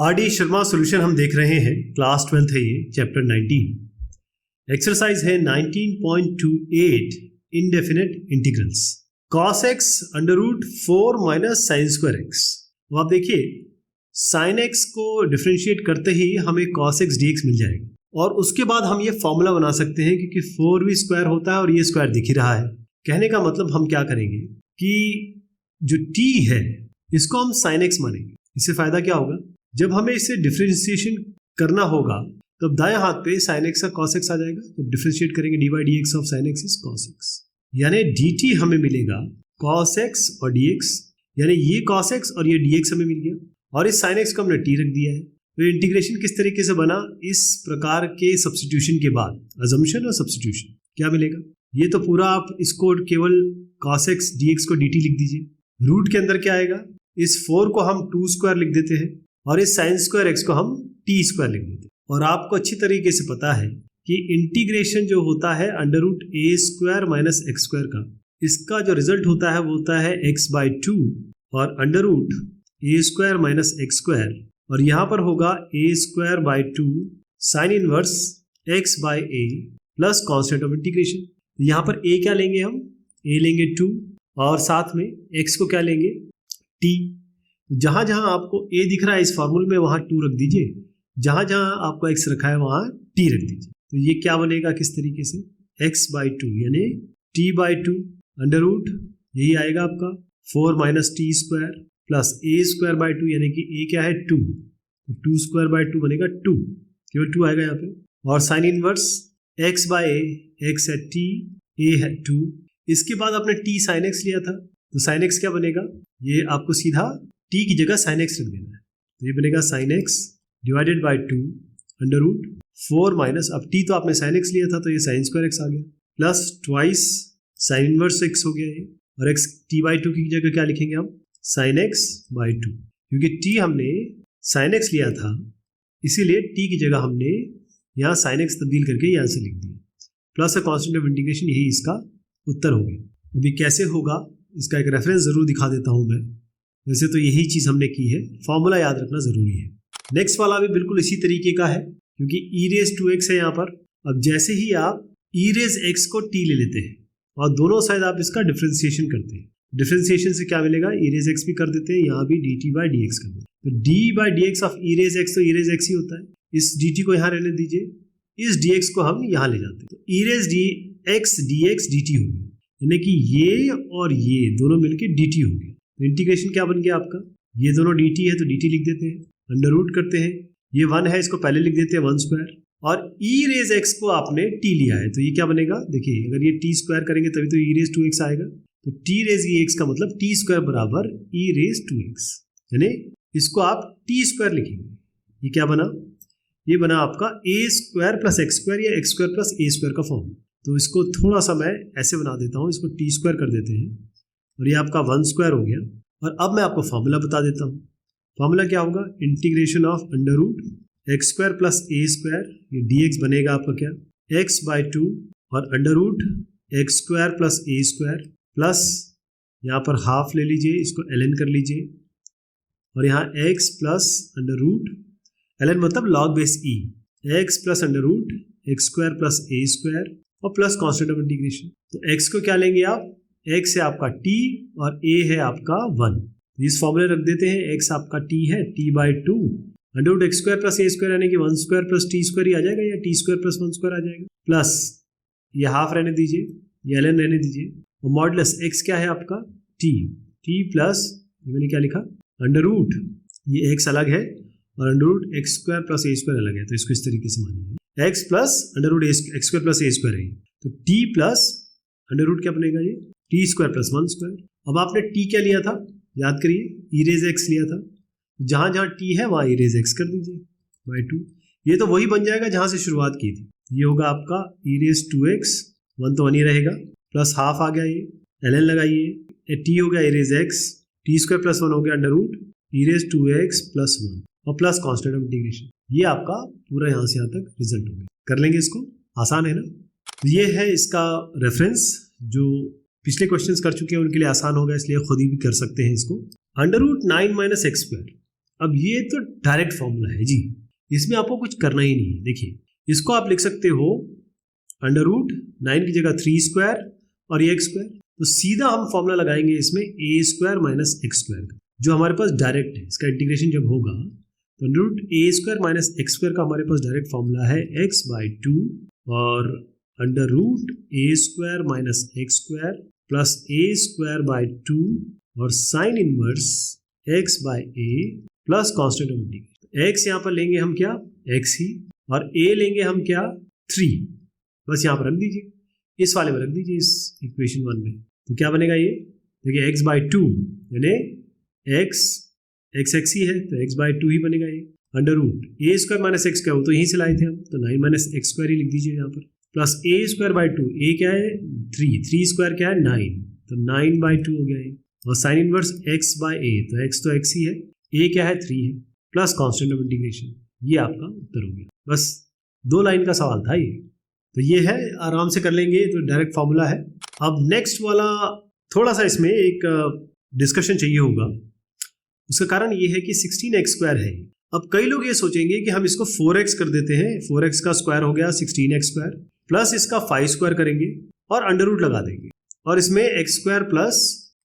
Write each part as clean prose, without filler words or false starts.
RD. Sharma solution हम देख रहे हैं, क्लास 12 है ये, चैप्टर 19। एक्सरसाइज है 19.28 indefinite integrals. cos x under root 4 minus sine square x. तो आप देखिए साइन एक्स को डिफरेंशिएट करते ही हमें cos x dx मिल जाएगा, और उसके बाद हम ये फॉर्मूला बना सकते हैं क्योंकि 4 भी स्क्वायर होता है और ये स्क्वायर दिख ही रहा है। कहने का मतलब हम क्या करेंगे कि जो t है इसको हम साइन एक्स मानेंगे। इससे फायदा क्या होगा, जब हमें इसे डिफरेंशिएशन करना होगा तब दाएं हाथ पे साइन एक्स का cos x आ जाएगा। जब डिफरेंशिएट करेंगे dy dx of sine x is cos x, यानी dt हमें मिलेगा cos x और dx, यानी ये cos x और ये dx हमें मिल गया, और इस sin x को हमने t रख दिया है। तो इंटीग्रेशन किस तरीके से बना, इस प्रकार के सब्स्टिट्यूशन के बाद, अजम्पशन और सब्स्टिट्यूशन, क्या मिलेगा, ये तो पूरा आप इसको केवल cos x dx को dt लिख दीजिए। रूट के अंदर क्या आएगा, इस 4 को हम 2 स्क्वायर लिख देते हैं और इस साइन स्क्वायर x को हम t स्क्वायर लिख देते हैं। और आपको अच्छी तरीके से पता है कि इंटीग्रेशन जो होता है under root a square minus x square का, इसका जो रिजल्ट होता है वो होता है x/2 और under root a square minus x square, और यहाँ पर होगा a square by 2 sine inverse x/a plus constant of integration. यहाँ पर a क्या लेंगे, हम a लेंगे 2 और साथ में x को क्या लेंगे t। जहां जहां आपको a दिख रहा है इस फॉर्मूले में वहां 2 रख दीजिए, जहां जहां आपको x रखा है वहां t रख दीजिए। तो ये क्या बनेगा, किस तरीके से, x/2 यानी t/2 अंडर रूट, यही आएगा आपका 4 minus T square plus a square by 2, यानी कि a क्या है 2, 2 स्क्वायर बाई 2 बनेगा 2, केवल 2 आएगा यहाँ पे, और साइन इनवर्स x/a, x है t, a है 2। इसके बाद आपने t साइन x लिया था, तो साइन x क्या बनेगा, ये आपको सीधा t की जगह साइन x रख देना है। तो ये बनेगा sine x divided by 2 under root 4 minus, अब t तो आपने साइन x लिया था तो ये साइन स्क्वायर x आ गया, plus twice sine inverse x हो गया ये, और x t/2 की जगह क्या लिखेंगे हम, साइन x/2, क्योंकि t हमने साइन x लिया था इसीलिए t की जगह हमने यहाँ साइन x तब्दील करके यहाँ से लिख दिया, प्लस कॉन्स्टेंट ऑफ इंटीग्रेशन, यही इसका उत्तर हो गया। अभी कैसे होगा इसका एक रेफरेंस जरूर दिखा देता हूँ मैं, वैसे तो यही चीज हमने की है, फॉर्मूला याद रखना जरूरी है। नेक्स्ट वाला भी बिल्कुल इसी तरीके का है, क्योंकि e⁻² है यहाँ पर। अब जैसे ही आप e⁻x को t ले लेते हैं और दोनों साइड आप इसका डिफरेंशिएशन करते हैं, डिफरेंशिएशन से क्या मिलेगा, e⁻x भी कर देते हैं, यहाँ भी dt/dx कर देते हैं। तो d/dx ऑफ e⁻x तो e⁻x ही होता है, इस dt को यहाँ रहने दीजिए, इस dx को हम यहाँ ले जाते हैं, तो e⁻x dx dt हो गया, यानी कि ये और ये दोनों मिलके dt हो गया। तो इंटीग्रेशन क्या बन गया आपका, ये दोनों dt है तो dt लिख देते हैं, अंडर रूट करते हैं, ये 1 है इसको पहले लिख देते हैं 1 स्क्वायर, और e⁻x को आपने t लिया है तो ये क्या बनेगा, देखिए अगर ये t स्क्वायर करेंगे तभी तो e⁻2x आएगा, तो t⁻x का मतलब t स्क्वायर बराबर e⁻2x, यानी इसको आप t स्क्वायर लिखेंगे। ये क्या बना, ये बना आपका a square plus x square या x square plus a square का फॉर्म। तो इसको थोड़ा सा मैं ऐसे बना देता हूँ, इसको t स्क्वायर कर देते हैं और ये आपका 1 स्क्वायर हो गया। और अब मैं आपको फॉर्मूला बता देता हूँ, फॉर्मूला क्या होगा, integration of under root x square plus a square, ये dx बनेगा आपका क्या, x/2 और under root x square plus a square plus यहाँ पर हाफ ले लीजिए, इसको ln कर लीजिए, और यहाँ x plus under root, ln मतलब log base e, x plus under root x square plus a square और प्लस कॉन्स्टेंट ऑफ इंटीग्रेशन। तो x को क्या लेंगे आप, x है आपका t और a है आपका 1, तो इस फॉर्मूले रख देते हैं, x आपका t है t/2 under root x square plus a square, यानी कि 1 स्क्वायर प्लस t स्क्वायर ही आ जाएगा, या t स्क्वायर प्लस 1 स्क्वायर आ जाएगा, प्लस ये हाफ रहने दीजिए, ये ln रहने दीजिए, और मॉडुलस x क्या है आपका t प्लस, ये मैंने क्या लिखा, अंडर रूट, ये x अलग है और under root x square plus a square अलग है, तो इसको इस तरीके से मानिए, x plus under root x square plus a square है, तो t प्लस अंडर रूट क्या बनेगा, ये t स्क्वायर प्लस 1 स्क्वायर। अब आपने t क्या लिया था, याद करिए e⁻x लिया था, जहां जहां t है वहां e⁻x कर दीजिए बाई 2, ये तो वही बन जाएगा जहां से शुरुआत की थी, ये होगा आपका e⁻2x, 1 तो 1 ही रहेगा, प्लस हाफ आ गया, ये ln लगाइए, t हो गया e⁻x, t स्क्वायर प्लस 1 हो गया अंडर रूट e⁻2x प्लस 1 और प्लस कॉन्स्टेंट ऑफ इंटीग्रेशन। ये आपका पूरा यहाँ से यहाँ तक रिजल्ट हो गया। कर लेंगे इसको, आसान है ना। ये है इसका रेफरेंस, जो पिछले क्वेश्चंस कर चुके हैं उनके लिए आसान होगा, इसलिए खुद ही भी कर सकते हैं इसको। Under root 9 minus x square, अब ये तो डायरेक्ट फॉर्मूला है जी, इसमें आपको कुछ करना ही नहीं है। देखिए इसको आप लिख सकते हो अंडर रूट 9 की जगह 3 स्क्वायर और ये x स्क्वायर, तो सीधा हम फॉर्मूला लगाएंगे इसमें a square minus x square का, जो हमारे पास डायरेक्ट है। इसका इंटीग्रेशन जब होगा तो under root a square minus x square का हमारे पास डायरेक्ट फॉर्मूला है x/2 और under root a square minus x square plus a square by 2 और sine inverse x/a plus constant of integration. x यहाँ पर लेंगे हम क्या, x ही, और a लेंगे हम क्या, 3। बस यहाँ पर रख दीजिए, इस वाले में रख दीजिए, इस इक्वेशन 1 में। तो क्या बनेगा ये, देखिए x/2 यानी x ही है तो x/2 ही बनेगा ये। Under root a square minus x square, वो तो यहीं से लाए थे हम, तो 9 माइनस एक्स स्क्वायर ही लिख दीजिए यहाँ पर, plus a square by 2, a क्या है 3 स्क्वायर क्या है 9, तो 9/2 हो गया ये, और साइन इनवर्स x/a, तो x तो x ही है, a क्या है 3 है, प्लस कॉन्स्टेंट ऑफ इंटीग्रेशन। ये आपका उत्तर हो गया। बस 2 लाइन का सवाल था ये, तो ये है, आराम से कर लेंगे, तो डायरेक्ट फॉर्मूला है। अब नेक्स्ट वाला थोड़ा सा इसमें एक डिस्कशन चाहिए होगा। उसका कारण ये है कि 16x स्क्वायर है। अब कई लोग ये सोचेंगे कि हम इसको 4x कर देते हैं, 4x का स्क्वायर हो गया 16x स्क्वायर, प्लस इसका 5 स्क्वायर करेंगे और अंडर रूट लगा देंगे, और इसमें x square plus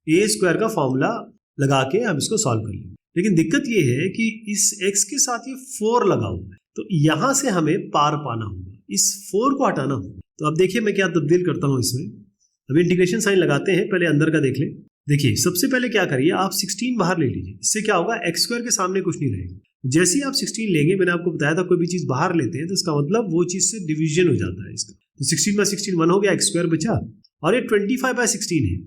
a square का फॉर्मूला लगा के हम इसको सॉल्व कर लेंगे। लेकिन दिक्कत ये है कि इस x के साथ ये 4 लगा हुआ है, तो यहां से हमें पार पाना होगा, इस 4 को हटाना होगा। तो अब देखिए मैं क्या तब्दील करता हूं इसमें। अभी इंटीग्रेशन साइन लगाते हैं, पहले अंदर का देख लें। देखिए सबसे पहले क्या करिए, आप 16 बाहर ले लीजिए, इससे क्या होगा x स्क्वायर के सामने कुछ नहीं रहेगा। जैसे ही आप 16 लेंगे, मैंने आपको बताया था कोई भी चीज बाहर लेते हैं तो इसका मतलब वो चीज से डिवीजन हो जाता है इसका, तो 16/16 1 हो गया, x स्क्वायर बचा, और ये 25/16 है,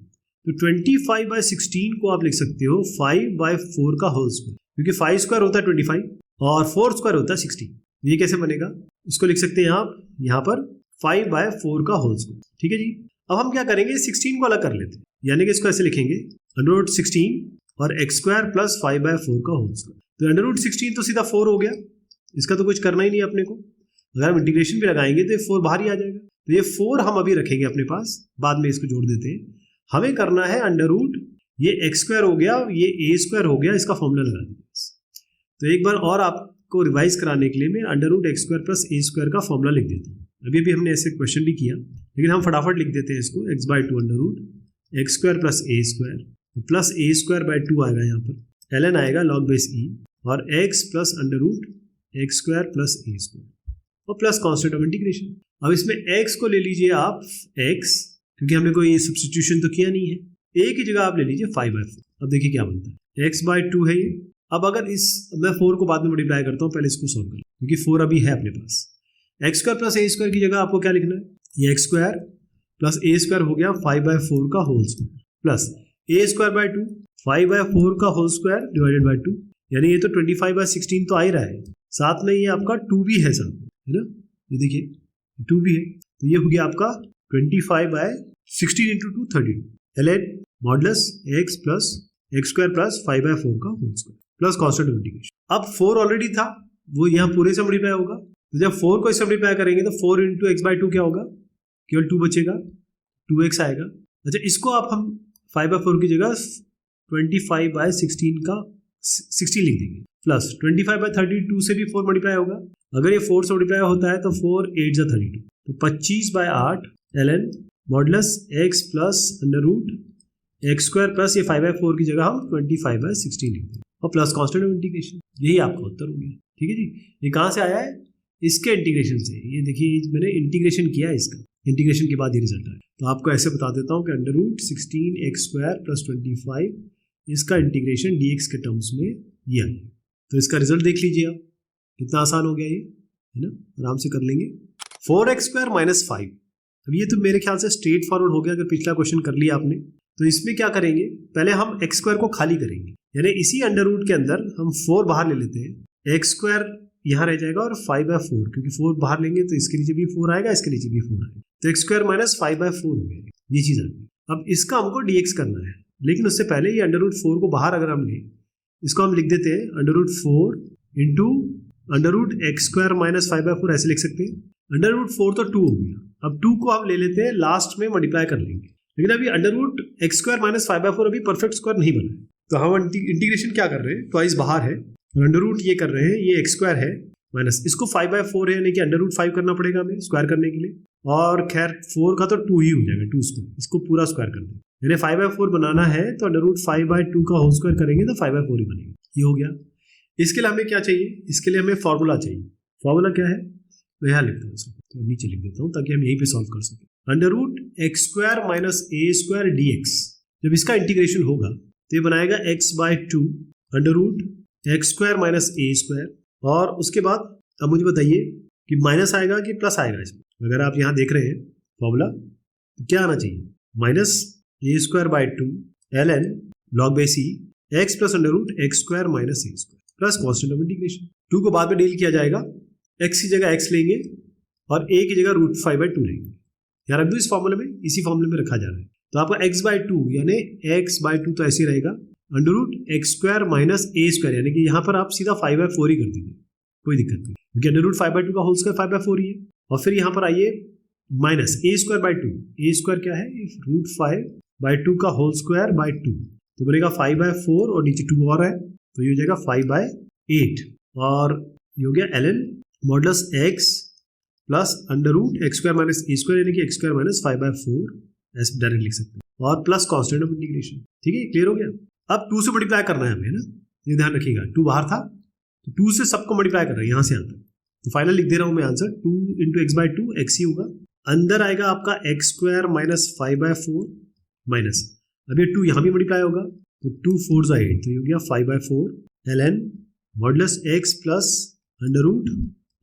तो 25/16 को आप लिख सकते हो 5/4 का होल स्क्वायर, क्योंकि 5 स्क्वायर होता है 25 और 4 स्क्वायर होता है 16। ये कैसे बनेगा, इसको लिख सकते हैं आप यहाँ पर 5/4 का होल स्क्वायर। ठीक है जी। अब हम क्या करेंगे, 16 को अलग कर लेते हैं, यानी कि इसको ऐसे लिखेंगे अंडर रूट 16 और x स्क्वायर प्लस 5/4 का होल स्क्वायर। तो अंडर रूट 16 तो सीधा 4 हो गया, इसका तो कुछ करना ही नहीं अपने को। अगर हम इंटीग्रेशन भी लगाएंगे तो ये 4 बाहर ही आ जाएगा, तो ये 4 हम अभी रखेंगे अपने पास, बाद में इसको जोड़ देते हैं। हमें करना है अंडर रूट, ये x स्क्वायर हो गया, ये a स्क्वायर हो गया, इसका फॉर्मूला लगा देंगे। तो एक बार और आपको रिवाइज कराने के लिए मैं under root x square plus a square का फॉर्मूला लिख देता हूँ। अभी भी हमने ऐसे क्वेश्चन भी किया, लेकिन हम फटाफट लिख देते हैं इसको, x/2 under root x square plus a square plus a square by 2 आएगा, यहाँ पर ln आएगा log बेस e, और x plus under root x square plus a square और प्लस कॉन्स्टेंट ऑफ इंटीग्रेशन। अब इसमें x को ले लीजिए आप x, क्योंकि हमने कोई सब्स्टिट्यूशन तो किया नहीं है, a की जगह आप ले लीजिए 5/4। अब देखिए क्या बनता है, x/2 है ये। अब अगर मैं 4 को बाद में मल्टीप्लाई करता हूँ, पहले इसको सॉल्व कर, क्योंकि 4 अभी है अपने पास। x square plus a square की जगह आपको क्या लिखना है, ये x square plus a square हो गया 5/4 का whole square, plus a square by 2 5/4 का होल स्क्वायर डिवाइडेड बाय 2, यानी ये तो 25/16 तो आ ही रहा है, साथ में ये आपका 2 भी है साथ में, है ना, ये देखिए 2 भी है, तो ये हो गया आपका 25/16 into 2 32 ln modulus x plus x square plus 5/4 का whole square plus constant of integration. अब 4 ऑलरेडी था, वो यहाँ पूरे से मल्टीप्लाई होगा, तो जब 4 को इससे मल्टीप्लाई करेंगे तो 4 इंटू x/2 क्या होगा, केवल 2 बचेगा, 2x आएगा। अच्छा, इसको आप हम 5/4 की जगह 25/16 का 16 लिख देंगे, प्लस 25/32 से भी 4 मल्टीप्लाई होगा, अगर ये 4 से मल्टीप्लाई होता है तो 4 8 जा 32, तो 25/8 ln modulus x plus under root x square plus ये 5/4 की जगह हम 25/16 लिख देंगे और प्लस कॉन्स्टेंट ऑफ इंटीग्रेशन। यही आपका उत्तर हो गया। ठीक है जी। ये कहाँ से आया है, इसके इंटीग्रेशन से। ये देखिए मैंने इंटीग्रेशन किया है इसका, इंटीग्रेशन के बाद ये रिजल्ट आया। तो आपको ऐसे बता देता हूँ कि under root 16x square plus 25, इसका इंटीग्रेशन dx के टर्म्स में ये आ गया। तो इसका रिजल्ट देख लीजिए आप, कितना आसान हो गया ये, है ना, आराम से कर लेंगे। 4x स्क्वायर माइनस 5, अब ये तो मेरे ख्याल से स्ट्रेट फॉरवर्ड हो गया। अगर पिछला क्वेश्चन कर लिया आपने, तो इसमें क्या करेंगे, पहले हम x स्क्वायर को खाली करेंगे, यानी इसी अंडर रूट के अंदर हम 4 बाहर ले लेते हैं, x स्क्वायर यहाँ रह जाएगा और 5/4, क्योंकि 4 बाहर लेंगे तो इसके नीचे भी 4 आएगा, इसके नीचे भी 4 आएगा, तो x स्क्वायर माइनस 5/4 हो गया, ये चीज आ गई। अब इसका हमको dx करना है, लेकिन उससे पहले ये अंडर रूट 4 को बाहर अगर हम लें, इसको हम लिख देते हैं under root 4 into under root x square minus 5/4, ऐसे लिख सकते हैं। अंडर रूट 4 तो 2 हो गया, अब 2 को हम ले लेते हैं, लास्ट में मल्टीप्लाई कर लेंगे, लेकिन अभी under root x square minus 5/4 अभी परफेक्ट स्क्वायर नहीं बना है, तो हम इंटीग्रेशन क्या कर रहे हैं, ट्वाइस बाहर है, और अंडर रूट ये कर रहे हैं, ये एक्स स्क्वायर है माइनस इसको 5/4 है, यानी कि अंडर रूट 5 करना पड़ेगा हमें स्क्वायर करने के लिए, और खैर 4 का तो 2 ही हो जाएगा, 2 स्क्वायर, इसको पूरा स्क्वायर कर दें। यानी 5/4 बनाना है तो अंडर रूट 5/2 का होल स्क्वायर करेंगे तो 5/4 ही बनेगा। ये हो गया। इसके लिए हमें क्या चाहिए, इसके लिए हमें फॉर्मूला चाहिए। फॉर्मूला क्या है, मैं यहाँ लिखता हूँ इसको, तो नीचे लिख देता हूँ ताकि हम यहीं पे सॉल्व कर सकें। Under root x square minus a square d x, जब इसका इंटीग्रेशन होगा तो ये बनाएगा x/2 under root x square minus a square, और उसके बाद अब मुझे बताइए कि माइनस आएगा कि प्लस आएगा इसमें। अगर आप यहाँ देख रहे हैं फॉर्मूला तो क्या आना चाहिए, minus a square by 2 ln log by c x plus under root x square minus a square plus constant of integration. 2 को बाद में डील किया जाएगा, x की जगह x लेंगे और a की जगह रूट 5/2 लेंगे। यार अब इस फॉर्मूले में, इसी फॉर्मूले में रखा जा रहा है, तो आपका x/2 यानी x/2 तो ऐसे रहेगा under root x square minus a square, यानी कि यहाँ पर आप सीधा 5/4 ही कर दीजिए, कोई दिक्कत नहीं, क्योंकि अंडर रूट 5/2 का होल स्क्वायर 5/4 ही है। और फिर यहाँ पर आइए minus a square by 2, A square क्या है, रूट 5/2 का होल स्क्वायर बाई 2, तो बनेगा 5/4 और नीचे 2 और है तो ये हो जाएगा 5/8, और ये हो गया ln modulus x plus under root x square minus a square, यानी कि एक्स स्क्वायर माइनस 5/4 ऐसे डायरेक्ट लिख सकते हैं, और प्लस कॉन्स्टेंट ऑफ इंटीग्रेशन। ठीक है, क्लियर हो गया। अब 2 से मल्टीप्लाई करना है हमें ना, ये ध्यान रखिएगा, 2 बाहर था तो 2 से सबको मल्टीप्लाई कर रहे हैं यहाँ से यहाँ तक, तो फाइनल लिख दे रहा हूँ मैं आंसर 2 × x/2 x ही होगा, अंदर आएगा आपका एक्स स्क्वायर माइनस 5/4 माइनस, अब ये 2 यहाँ भी मल्टीप्लाई होगा तो 2 4 × 8, तो ये हो गया 5/4 ln modulus x plus under root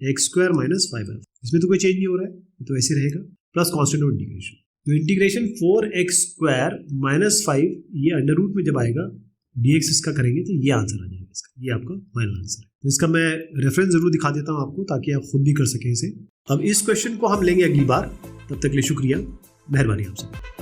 x square minus 5/4। इसमें तो कोई चेंज नहीं हो रहा है, तो ऐसे रहेगा, प्लस कॉन्स्टेंट ऑफ इंटीग्रेशन। तो इंटीग्रेशन 4x स्क्वायर माइनस 5 ये अंडर रूट में जब आएगा dx इसका करेंगे तो ये आंसर आ जाएगा इसका, ये आपका फाइनल आंसर है। तो इसका मैं रेफरेंस जरूर दिखा देता हूँ आपको ताकि आप खुद भी कर सकें इसे। अब इस क्वेश्चन को हम लेंगे अगली बार, तब तक के लिए शुक्रिया, मेहरबानी आप सब।